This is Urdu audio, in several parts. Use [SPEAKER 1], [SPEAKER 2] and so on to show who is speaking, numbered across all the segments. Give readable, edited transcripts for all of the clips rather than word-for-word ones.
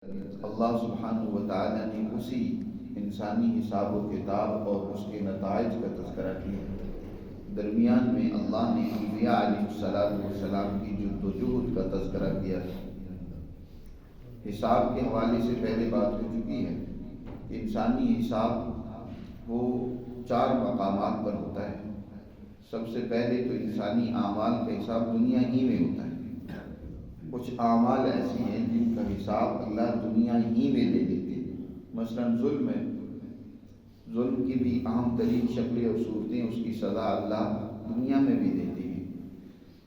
[SPEAKER 1] اللہ سبحانہ و تعالیٰ نے اسی انسانی حساب و کتاب اور اس کے نتائج کا تذکرہ کیا۔ درمیان میں اللہ نے انبیاء علیہ السلام کی جد و جہد کا تذکرہ کیا۔ حساب کے حوالے سے پہلے بات ہو چکی ہے کہ انسانی حساب وہ 4 مقامات پر ہوتا ہے۔ سب سے پہلے تو انسانی اعمال کا حساب دنیا ہی میں ہوتا ہے۔ کچھ اعمال ایسی ہیں جن کا حساب اللہ دنیا ہی میں لے لیتے ہیں، مثلا ظلم ہے، ظلم کی بھی اہم ترین شکلیں اور صورتیں، اس کی سزا اللہ دنیا میں بھی دیتے ہیں۔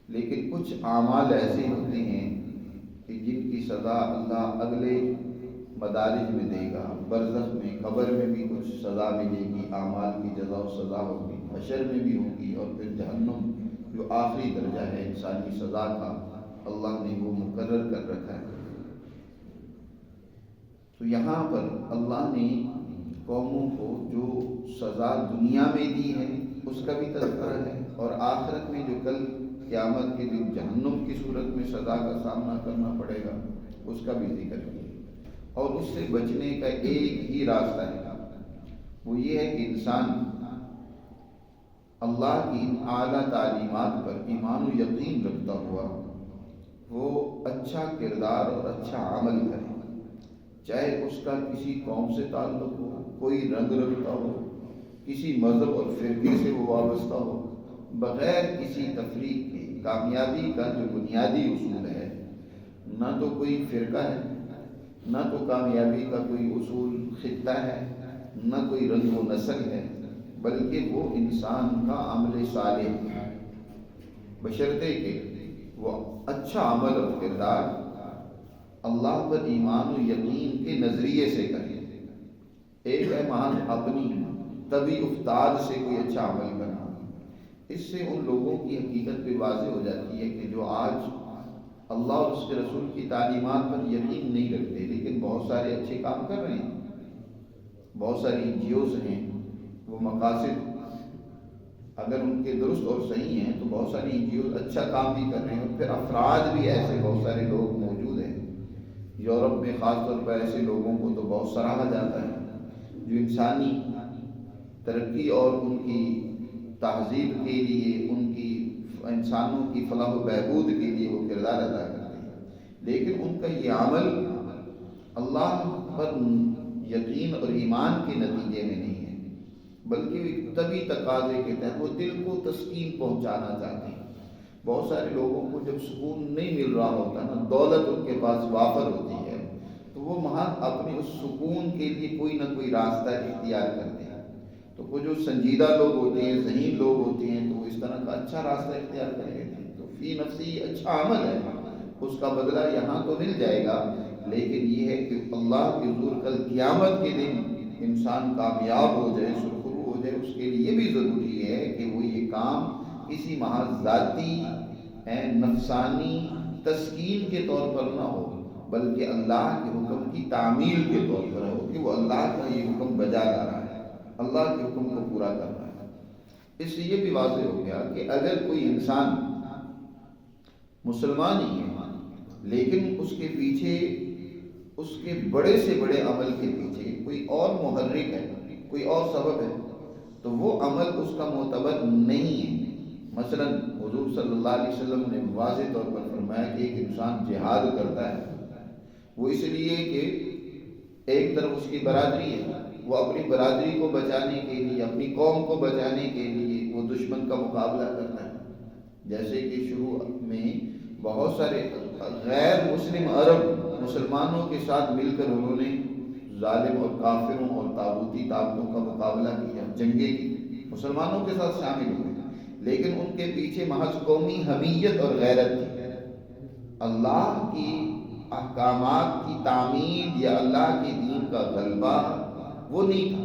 [SPEAKER 1] لیکن کچھ اعمال ایسے ہوتے ہیں کہ جن کی سزا اللہ اگلے مدارج میں دے گا، برزخ میں، قبر میں بھی کچھ سزا ملے گی، اعمال کی جزا و سزا ہوگی، حشر میں بھی ہوگی، اور پھر جہنم جو آخری درجہ ہے انسانی سزا کا، اللہ نے وہ مقرر کر رکھا ہے۔ تو یہاں پر اللہ نے قوموں کو جو سزا دنیا میں دی ہے اس کا بھی تذکرہ ہے، اور آخرت میں جو کل قیامت کے دن جہنم کی صورت میں سزا کا سامنا کرنا پڑے گا اس کا بھی ذکر کیا۔ اور اس سے بچنے کا ایک ہی راستہ ہے، وہ یہ ہے کہ انسان اللہ کی ان اعلیٰ تعلیمات پر ایمان و یقین رکھتا ہوا وہ اچھا کردار اور اچھا عمل کرے، چاہے اس کا کسی قوم سے تعلق ہو، کوئی رنگ رکھتا ہو، کسی مذہب اور فرقے سے وہ وابستہ ہو، بغیر کسی تفریق کے۔ کامیابی کا جو بنیادی اصول ہے، نہ تو کوئی فرقہ ہے، نہ تو کامیابی کا کوئی اصول خطہ ہے، نہ کوئی رنگ و نسل ہے، بلکہ وہ انسان کا عمل صالح ہے، بشرطے کہ وہ اچھا عمل اور کردار اللہ پر ایمان و یقین کے نظریے سے کرے۔ ایک ہے محض اپنی طبی افتاد سے کوئی اچھا عمل کرنا، اس سے ان لوگوں کی حقیقت بھی واضح ہو جاتی ہے کہ جو آج اللہ اور اس کے رسول کی تعلیمات پر یقین نہیں رکھتے لیکن بہت سارے اچھے کام کر رہے ہیں، بہت ساری NGOs ہیں، وہ مقاصد اگر ان کے درست اور صحیح ہیں تو بہت ساری NGOs اچھا کام بھی کر رہے ہیں، اور پھر افراد بھی ایسے بہت سارے لوگ موجود ہیں۔ یورپ میں خاص طور پر ایسے لوگوں کو تو بہت سراہا جاتا ہے جو انسانی ترقی اور ان کی تہذیب کے لیے، ان کی انسانوں کی فلاح و بہبود کے لیے وہ کردار ادا کرتے ہیں، لیکن ان کا یہ عمل اللہ پر یقین اور ایمان کے نتیجے میں نہیں ہے، بلکہ وہ ایک طبی تقاضے کے تحت وہ دل کو تسکین پہنچانا چاہتے ہیں۔ بہت سارے لوگوں کو جب سکون نہیں مل رہا ہوتا نا، دولت ان کے پاس وافر ہوتی ہے، تو وہ محض اپنے اس سکون کے لیے کوئی نہ کوئی راستہ اختیار کرتے ہیں۔ تو وہ جو سنجیدہ لوگ ہوتے ہیں، ذہین لوگ ہوتے ہیں، تو وہ اس طرح کا اچھا راستہ اختیار کر لیتے ہیں۔ تو فی نفسی اچھا عمل ہے، اس کا بدلہ یہاں تو مل جائے گا، لیکن یہ ہے کہ اللہ کے حضور کل قیامت کے دن انسان کامیاب ہو جائے، سرخرو ہو جائے، اس کے لیے بھی ضروری ہے کہ وہ یہ کام کسی محض ذاتی نفسانی تسکین کے طور پر نہ ہو، بلکہ اللہ کے حکم کی تعمیل کے طور پر ہو کہ وہ اللہ کا یہ حکم بجا لا رہا ہے، اللہ کے حکم کو پورا کر رہا ہے۔ اس سے یہ بھی واضح ہو گیا کہ اگر کوئی انسان مسلمان ہی ہے لیکن اس کے پیچھے، اس کے بڑے سے بڑے عمل کے پیچھے کوئی اور محرک ہے، کوئی اور سبب ہے، تو وہ عمل اس کا معتبر نہیں ہے۔ مثلا حضور صلی اللہ علیہ وسلم نے واضح طور پر فرمایا کہ ایک انسان جہاد کرتا ہے، وہ اس لیے کہ ایک طرف اس کی برادری ہے، وہ اپنی برادری کو بچانے کے لیے، اپنی قوم کو بچانے کے لیے وہ دشمن کا مقابلہ کرتا ہے۔ جیسے کہ شروع میں بہت سارے غیر مسلم عرب مسلمانوں کے ساتھ مل کر انہوں نے ظالم اور کافروں اور طاغوتی طاقتوں کا مقابلہ کیا، جنگیں کی، مسلمانوں کے ساتھ شامل ہوئے، لیکن ان کے پیچھے محض قومی حمیت اور غیرت تھی۔ اللہ کی احکامات کی تعمیل یا اللہ کے دین کا غلبہ وہ نہیں تھا۔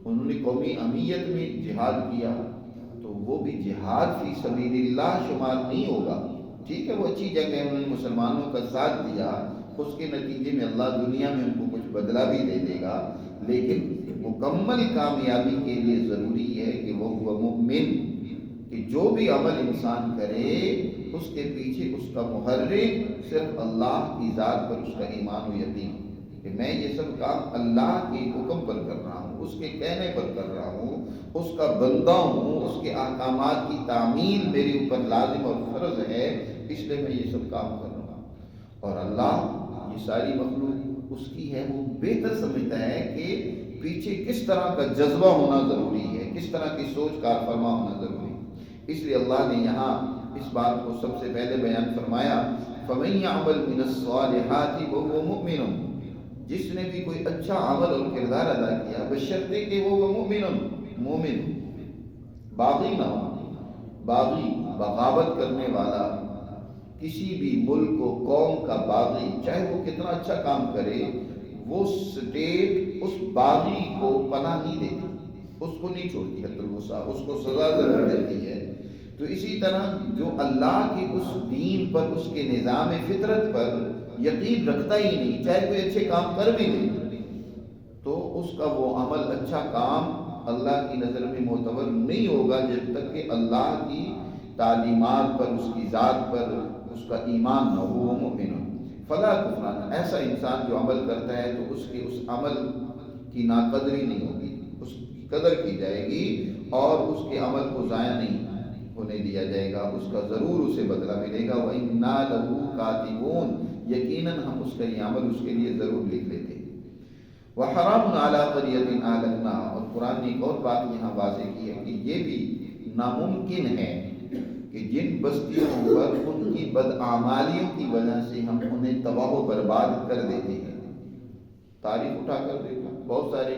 [SPEAKER 1] انہوں نے قومی حمیت میں جہاد کیا تو وہ بھی جہاد فی سبیل اللہ شمار نہیں ہوگا۔ ٹھیک ہے، وہ اچھی جگہ انہوں نے مسلمانوں کا ساتھ دیا، اس کے نتیجے میں اللہ دنیا میں ان کو کچھ بدلہ بھی دے دے گا، لیکن مکمل کامیابی کے لیے ضروری ہے کہ وہ مومن، کہ جو بھی عمل انسان کرے اس کے پیچھے اس کا محرک صرف اللہ کی ذات پر اس کا ایمان و یقین کہ میں یہ سب کام اللہ کے حکم پر کر رہا ہوں، اس کے کہنے پر کر رہا ہوں، اس کا بندہ ہوں، اس کے احکامات کی تعمیل میرے اوپر لازم اور فرض ہے، اس لیے میں یہ سب کام کر رہا ہوں۔ اور اللہ یہ ساری مخلوق اس کی ہے، وہ بہتر سمجھتا ہے کہ پیچھے کس طرح کا جذبہ ہونا ضروری ہے، کس طرح کی سوچ کار فرما ہونا ضروری ہے۔ اس لیے اللہ نے یہاں اس بات کو سب سے پہلے بیان فرمایا، فَمَن يَعْمَلْ مِنَ الصَّالِحَاتِ وَهُوَ مُؤْمِنٌ، جس نے بھی کوئی اچھا عمل اور کردار ادا کیا بشرطے کہ وہ مومن باغی نہ ہو، باغی بغاوت کرنے والا، کسی بھی ملک و قوم کا باغی چاہے وہ کتنا اچھا کام کرے، وہ سٹیٹ اس باغی کو پناہ نہیں دیتی، اس کو نہیں چھوڑتی حد الوسع، اس کو سزا ضرور دیتی ہے۔ تو اسی طرح جو اللہ کے اس دین پر، اس کے نظام فطرت پر یقین رکھتا ہی نہیں، چاہے کوئی اچھے کام کر بھی لے، تو اس کا وہ عمل، اچھا کام اللہ کی نظر میں معتبر نہیں ہوگا جب تک کہ اللہ کی تعلیمات پر، اس کی ذات پر اس کا ایمان نہ ہو، وہ مومن ہو۔ فلا کفران، ایسا انسان جو عمل کرتا ہے تو اس کے اس عمل کی ناقدری نہیں ہوگی، اس کی قدر کی جائے گی اور اس کے عمل کو ضائع نہیں ہونے دیا جائے گا، اس کا ضرور اسے بدلہ ملے گا۔ وَإِنَّا لَهُ كَاتِبُونَ، یقیناً ہم اس کا یہ عمل اس کے لیے ضرور لکھ لیتے ہیں۔ وَحَرَامٌ عَلَىٰ قَرْيَةٍ أَهْلَكْنَاهَا، اور قرآن نے ایک اور بات یہاں واضح کی ہے کہ یہ بھی ناممکن ہے کہ جن بستیوں پر ان کی بدعمالیوں کی وجہ سے ہم انہیں تباہ و برباد کر دیتے ہیں۔ تاریخ اٹھا کر دیکھو، بہت سارے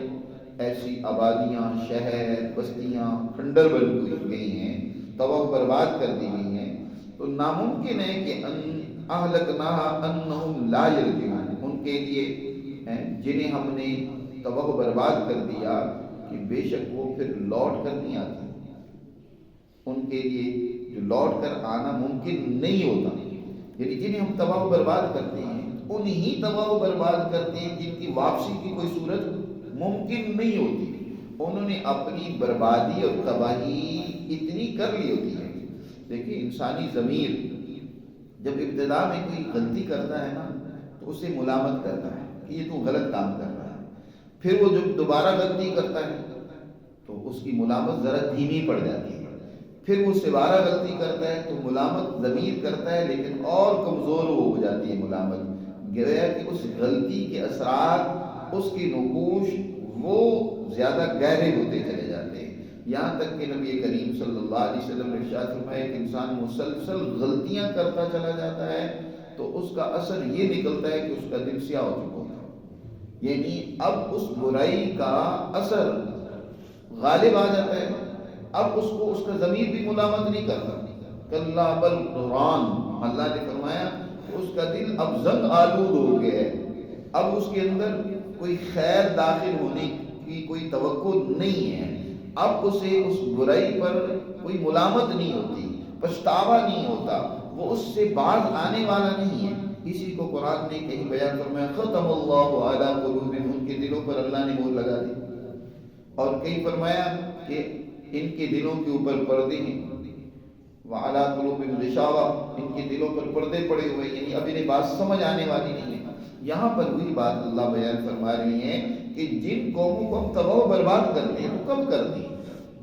[SPEAKER 1] ایسی آبادیاں، شہر، بستیاں کھنڈر بن گئی ہیں، تباہ و برباد کر دی گئی ہیں، تو ناممکن ہے کہ اہلکناہا انہم لا یرجعون، ان کے لیے جنہیں ہم نے تباہ و برباد کر دیا کہ بے شک وہ پھر لوٹ کر نہیں آتے، ان کے لیے جو لوٹ کر آنا ممکن نہیں ہوتا، یعنی جنہیں ہم تباہ و برباد کرتے ہیں انہی تباہ و برباد کرتے ہیں جن کی واپسی کی کوئی صورت ممکن نہیں ہوتی۔ انہوں نے اپنی بربادی اور تباہی اتنی کر لی ہوتی ہے۔ دیکھیں انسانی ضمیر جب ابتدا میں کوئی غلطی کرتا ہے نا تو اسے ملامت کرتا ہے کہ یہ تو غلط کام کر رہا ہے، پھر وہ جب دوبارہ غلطی کرتا ہے تو اس کی ملامت ذرا دھیمی پڑ جاتی ہے، پھر وہ دوبارہ غلطی کرتا ہے تو ملامت ضمیر کرتا ہے لیکن اور کمزور ہو جاتی ہے ملامت، گویا کہ اس غلطی کے اثرات، اس کی نقوش وہ زیادہ گہرے ہوتے چلے جاتے ہیں، یہاں تک کہ نبی کریم صلی اللہ علیہ وسلم نے ارشاد فرمایا کہ انسان مسلسل غلطیاں کرتا چلا جاتا ہے تو اس کا اثر یہ نکلتا ہے کہ اس کا دل سیاہ ہو چکا ہوتا ہے، یعنی اب اس برائی کا اثر غالب آ جاتا ہے، اب اس کو اس کا ضمیر بھی ملامت نہیں کرتا۔ کلا بل قرآن، اللہ نے فرمایا کہ اس کا دل اب زنگ آلود ہو گیا ہے، اب اس کے اندر کوئی خیر داخل ہونے کی کوئی توقع نہیں ہے، اب اسے اس برائی پر کوئی ملامت نہیں ہوتی، پچھتاوا نہیں ہوتا، وہ اس سے باز آنے والا نہیں ہے۔ اسی کو قرآن نے کہیں بیان فرمایا ختم اللہ علی قلوبہم، ان کے دلوں پر اللہ نے مہر لگا دی، اور کہیں فرمایا کہ ان کے دلوں کے اوپر پردے ہیں، وعلی قلوبہم غشاوہ، ان کے دلوں پر پردے پڑے ہوئے، یعنی اب انہیں بات سمجھ آنے والی نہیں ہے۔ یہاں پر وہی بات اللہ بیان فرما رہی ہے کہ جن قوموں کو ہم تباہ و برباد کرتے ہیں وہ کب کرتے ہیں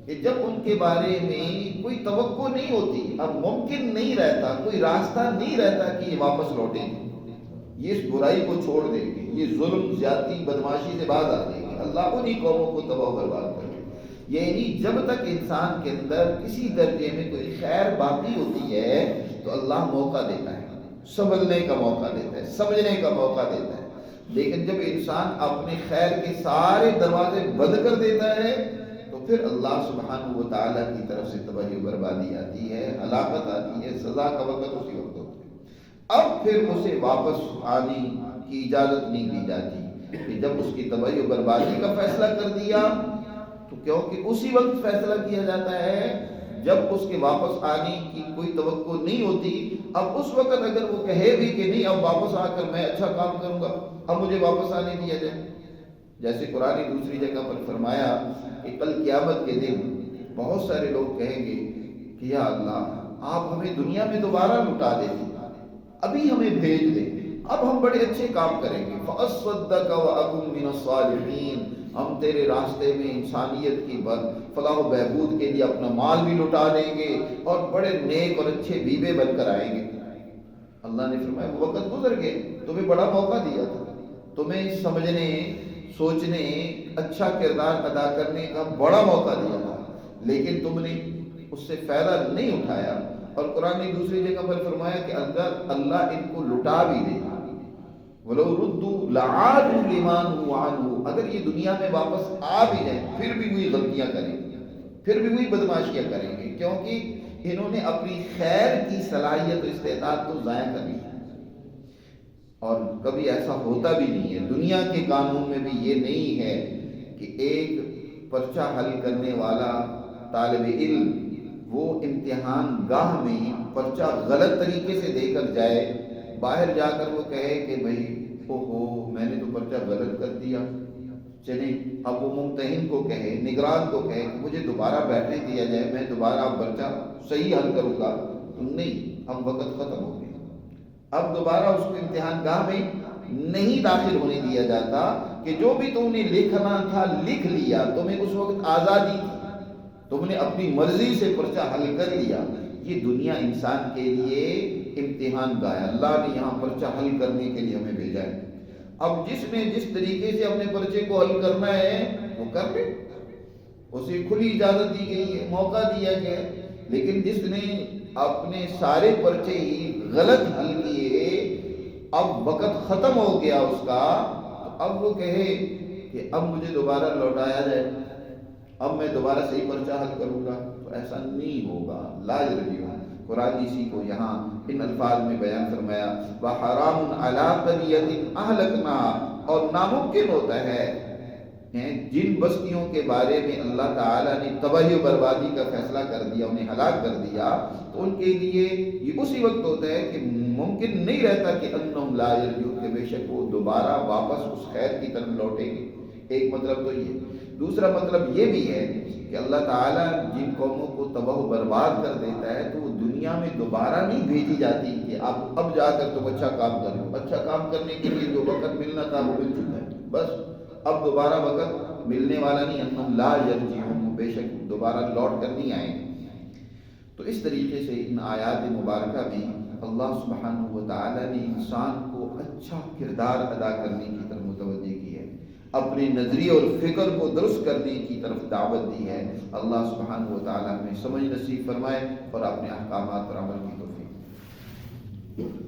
[SPEAKER 1] کہ جب ان کے بارے میں کوئی توقع نہیں ہوتی، اب ممکن نہیں رہتا، کوئی راستہ نہیں رہتا کہ یہ واپس لوٹیں گے، یہ اس برائی کو چھوڑ دیں گے، یہ ظلم، زیادتی، بدماشی سے باز آ جائیں گے، اللہ انہی قوموں کو تباہ و برباد کرے۔ یعنی جب تک انسان کے اندر کسی درجے میں کوئی خیر باقی ہوتی ہے تو اللہ موقع دیتا ہے، سنبھلنے کا موقع دیتا ہے، سمجھنے کا موقع دیتا ہے، لیکن جب انسان اپنے خیر کے سارے دروازے بند کر دیتا ہے تو پھر اللہ سبحانہ و تعالیٰ کی طرف سے تباہی و بربادی آتی ہے، ہلاکت آتی ہے، سزا کا وقت اسی وقت ہوتا ہے۔ اب پھر اسے واپس آنے کی اجازت نہیں دی جاتی کہ جب اس کی تباہی و بربادی کا فیصلہ کر دیا تو کیونکہ اسی وقت فیصلہ کیا جاتا ہے جب اس کے واپس آنے کی کوئی توقع نہیں ہوتی، اب اس وقت اگر وہ کہے بھی کہ نہیں اب واپس آ کر میں اچھا کام کروں گا، اب مجھے واپس آنے دیا جائے، جیسے قرآن دوسری جگہ پر فرمایا کہ کل قیامت کے دن بہت سارے لوگ کہیں گے کہ یا اللہ آپ ہمیں دنیا میں دوبارہ لٹا دیتے، ابھی ہمیں بھیج دیں، اب ہم بڑے اچھے کام کریں گے، فَأَصَّدَّقَ وَأَكُن مِّنَ الصَّالِحِينَ، ہم تیرے راستے میں انسانیت کی فلاح و بہبود کے لیے اپنا مال بھی لٹا دیں گے اور بڑے نیک اور اچھے بیوے بن کر آئیں گے۔ اللہ نے فرمایا وہ وقت گزر گئے، تمہیں بڑا موقع دیا تھا، تمہیں سمجھنے، سوچنے، اچھا کردار ادا کرنے کا بڑا موقع دیا تھا، لیکن تم نے اس سے فائدہ نہیں اٹھایا۔ اور قرآن نے دوسری جگہ پر فرمایا کہ اگر اللہ ان کو لٹا بھی دے، وَلَوْ رُدُّوا لَعَادُوا لِمَا نُهُوا عَنْهُ، اگر یہ دنیا میں واپس آ بھی جائیں پھر بھی وہی غلطیاں کریں گے، پھر بھی وہی بدماشیاں کریں گے، کیونکہ انہوں نے اپنی خیر کی صلاحیت و استعداد تو ضائع کر لی۔ اور کبھی ایسا ہوتا بھی نہیں ہے، دنیا کے قانون میں بھی یہ نہیں ہے کہ ایک پرچہ حل کرنے والا طالب علم وہ امتحان گاہ میں پرچہ غلط طریقے سے دے کر جائے، باہر جا کر وہ کہے کہ بھئی میں نے تو پرچہ غلط کر دیا، چلیں اب وہ ممتحن کو کہے، نگران کو کہے کہ مجھے دوبارہ بیٹھنے دیا جائے، میں دوبارہ پرچہ صحیح حل کروں گا، نہیں، اب وقت ختم ہو گیا، اب دوبارہ اس کو امتحان گاہ میں نہیں داخل ہونے دیا جاتا کہ جو بھی تم نے لکھنا تھا لکھ لیا، تمہیں اس وقت آزادی تھی، تم نے اپنی مرضی سے پرچہ حل کر لیا۔ یہ دنیا انسان کے لیے امتحان گاہ ہے، اللہ نے یہاں پرچہ حل کرنے کے لیے ہمیں بھیجا ہے۔ اب جس نے جس طریقے سے اپنے پرچے کو حل کرنا ہے وہ کر لے، اسے کھلی اجازت دی گئی ہے، موقع دیا گیا ہے، لیکن جس نے اپنے سارے پرچے ہی غلط حل کیے، اب وقت ختم ہو گیا اس کا، تو اب وہ کہے کہ اب مجھے دوبارہ لوٹایا جائے، اب میں دوبارہ صحیح پرچہ حل کروں گا، تو ایسا نہیں ہوگا۔ لا یرجعون، قرآن اسی کو یہاں ان الفاظ میں بیان فرمایا، وَحَرَامٌ عَلَىٰ قَرْيَةٍ أَهْلَكْنَاهَا، اور ناممکن ہوتا ہے جن بستیوں کے بارے میں اللہ تعالیٰ نے تباہی و بربادی کا فیصلہ کر دیا، انہیں ہلاک کر دیا، تو ان کے لیے یہ اسی وقت ہوتا ہے کہ ممکن نہیں رہتا کہ انہم لا یرجعون، کہ بے شک وہ دوبارہ واپس اس خیر کی طرف لوٹیں گے۔ ایک مطلب تو یہ، دوسرا مطلب یہ بھی ہے کہ اللہ تعالیٰ جن قوموں کو تباہ و برباد کر دیتا ہے تو وہ دنیا میں دوبارہ نہیں بھیجی جاتی کہ اب جا کر تم اچھا کام کر لو، اچھا کام کرنے کے لیے جو وقت ملنا تھا وہ مل چکا ہے، بس اب دوبارہ وقت ملنے والا نہیں، انہم لا یرجعون، بے شک دوبارہ لوٹ کر نہیں آئیں گے۔ تو اس طریقے سے ان آیات مبارکہ میں اللہ سبحانہ و تعالیٰ نے انسان کو اچھا کردار ادا کرنے کی طرف متوجہ کی ہے، اپنے نظریے اور فکر کو درست کرنے کی طرف دعوت دی ہے۔ اللہ سبحانہ و تعالیٰ ہمیں سمجھ نصیب فرمائے اور اپنے احکامات پر عمل کی توفیق۔